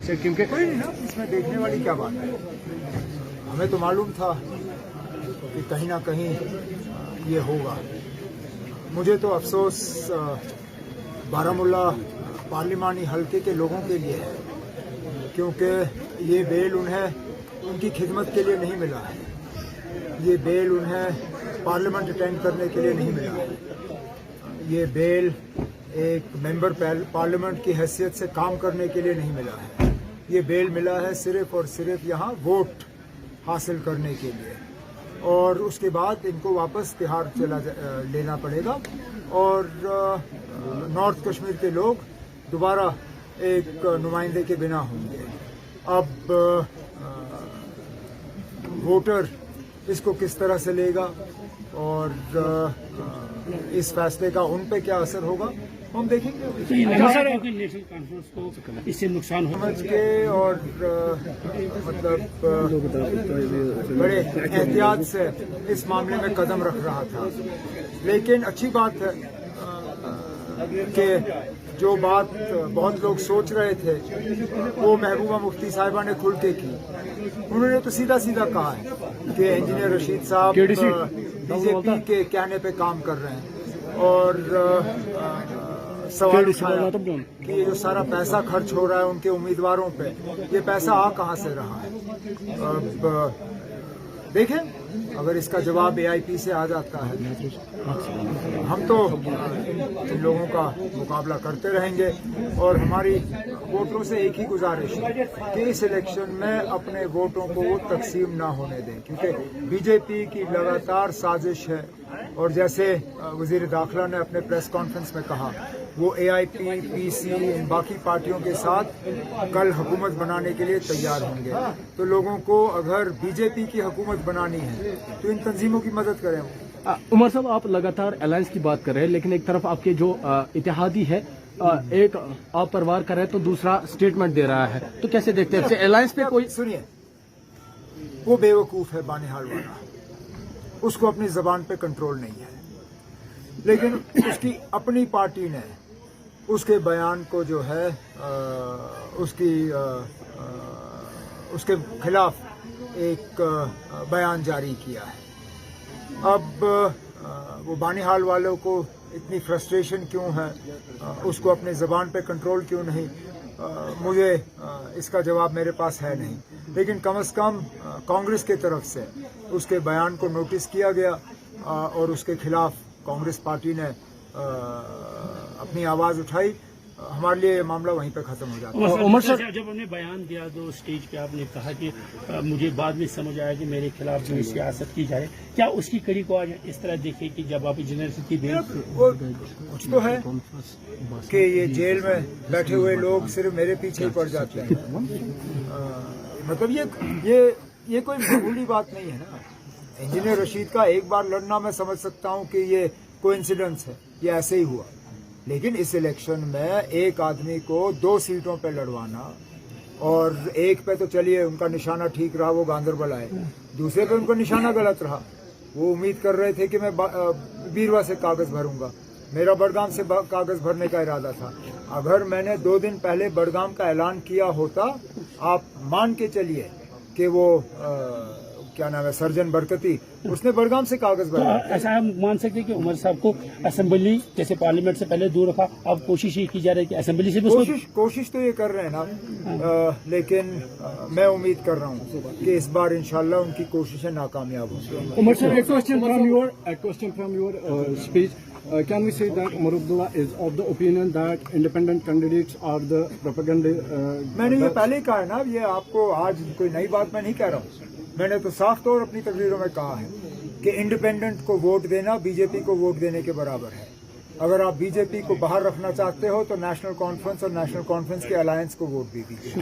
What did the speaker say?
क्योंकि कोई नहीं ना, इसमें देखने वाली क्या बात है। हमें तो मालूम था कि कहीं ना कहीं ये होगा। मुझे तो अफसोस बारामूला पार्लिमानी हलके के लोगों के लिए है, क्योंकि ये बेल उन्हें उनकी खिदमत के लिए नहीं मिला है। ये बेल उन्हें पार्लियामेंट अटेंड करने के लिए नहीं मिला है। ये बेल एक मेंबर पार्लियामेंट की हैसियत से काम करने के लिए नहीं मिला है। ये बेल मिला है सिर्फ और सिर्फ यहाँ वोट हासिल करने के लिए, और उसके बाद इनको वापस तिहाड़ लेना पड़ेगा और नॉर्थ कश्मीर के लोग दोबारा एक नुमाइंदे के बिना होंगे। अब वोटर इसको किस तरह से लेगा और इस फैसले का उन पे क्या असर होगा हम देखेंगे। नेशनल कॉन्फ्रेंस को इससे नुकसान हो समझ के और मतलब बड़े एहतियात से इस मामले में कदम रख रहा था, लेकिन अच्छी बात है कि जो बात बहुत लोग सोच रहे थे वो महबूबा मुफ्ती साहिबा ने खुल के की। उन्होंने तो सीधा सीधा कहा है कि इंजीनियर रशीद साहब बीजेपी के कहने पे काम कर रहे हैं, और सवाल उठाया कि ये जो सारा पैसा खर्च हो रहा है उनके उम्मीदवारों पे, ये पैसा आ कहां से रहा है। अब देखें, अगर इसका जवाब एआईपी से आ जाता है, हम तो इन लोगों का मुकाबला करते रहेंगे। और हमारी वोटरों से एक ही गुजारिश है कि इस इलेक्शन में अपने वोटों को वो तकसीम ना होने दें, क्योंकि बीजेपी की लगातार साजिश है। और जैसे वजीर दाखिला ने अपने प्रेस कॉन्फ्रेंस में कहा, वो एआईपी, पीसी, इन बाकी पार्टियों के साथ कल हुकूमत बनाने के लिए तैयार होंगे। तो लोगों को अगर बीजेपी की हुकूमत बनानी है तो इन तंजीमों की मदद करें। उमर साहब, आप लगातार अलायंस की बात कर रहे हैं, लेकिन एक तरफ आपके जो इत्तेहादी है, एक आप परवार कर रहे हैं तो दूसरा स्टेटमेंट दे रहा है, तो कैसे देखते हैं अलायंस पे? कोई सुनिए, वो बेवकूफ है बानिहाल वाला, उसको अपनी जबान पे कंट्रोल नहीं है, लेकिन उसकी अपनी पार्टी ने उसके बयान को जो है उसके खिलाफ एक बयान जारी किया है। अब वो बानिहाल वालों को इतनी फ्रस्ट्रेशन क्यों है, उसको अपने ज़बान पे कंट्रोल क्यों नहीं, मुझे इसका जवाब मेरे पास है नहीं। लेकिन कम से कम कांग्रेस की तरफ से उसके बयान को नोटिस किया गया और उसके खिलाफ कांग्रेस पार्टी ने अपनी आवाज़ उठाई। हमारे लिए मामला वहीं पे खत्म हो जाता है। उमर सर, जब हमने बयान दिया तो स्टेज पे आपने कहा कि मुझे बाद में समझ आया कि मेरे खिलाफ जो सियासत की जाए, क्या उसकी कड़ी को आज इस तरह देखे कि जब आप इंजीनियर की कुछ तो है कि ये जेल में बैठे हुए लोग सिर्फ मेरे पीछे ही पड़ जाते हैं। मतलब ये कोई मामूली बात नहीं है ना। इंजीनियर रशीद का एक बार लड़ना मैं समझ सकता हूँ कि ये कोइंसिडेंस है, ये ऐसे ही हुआ, लेकिन इस इलेक्शन में एक आदमी को 2 सीटों पे लड़वाना, और एक पे तो चलिए उनका निशाना ठीक रहा, वो गांधरबल आए, दूसरे पे उनका निशाना गलत रहा। वो उम्मीद कर रहे थे कि मैं बीरवा से कागज भरूंगा, मेरा बड़गाम से कागज भरने का इरादा था। अगर मैंने 2 दिन पहले बड़गाम का ऐलान किया होता, आप मान के चलिए कि वो क्या नाम है, सर्जन बरकती, उसने बड़गाम से कागज भरा। ऐसा हम मान सकते हैं कि उमर साहब को असेंबली जैसे पार्लियामेंट से पहले दूर रखा, अब कोशिश ये की जा रही है कि असेंबली से भी कोशिश तो ये कर रहे हैं ना, लेकिन मैं उम्मीद कर रहा हूँ कि इस बार इंशाल्लाह उनकी कोशिशें नाकामयाब होंगी। Umar sir, a question from your speech. Can we say that Umar Abdullah is of the opinion that independent candidates are the propaganda? मैंने ये पहले ही कहा है ना, ये आपको आज कोई नई बात मैं नहीं कह रहा हूँ। मैंने तो साफ तौर अपनी तकरीरों में कहा है कि इंडिपेंडेंट को वोट देना बीजेपी को वोट देने के बराबर है। अगर आप बीजेपी को बाहर रखना चाहते हो तो नेशनल कॉन्फ्रेंस और नेशनल कॉन्फ्रेंस के अलायंस को वोट दीजिए।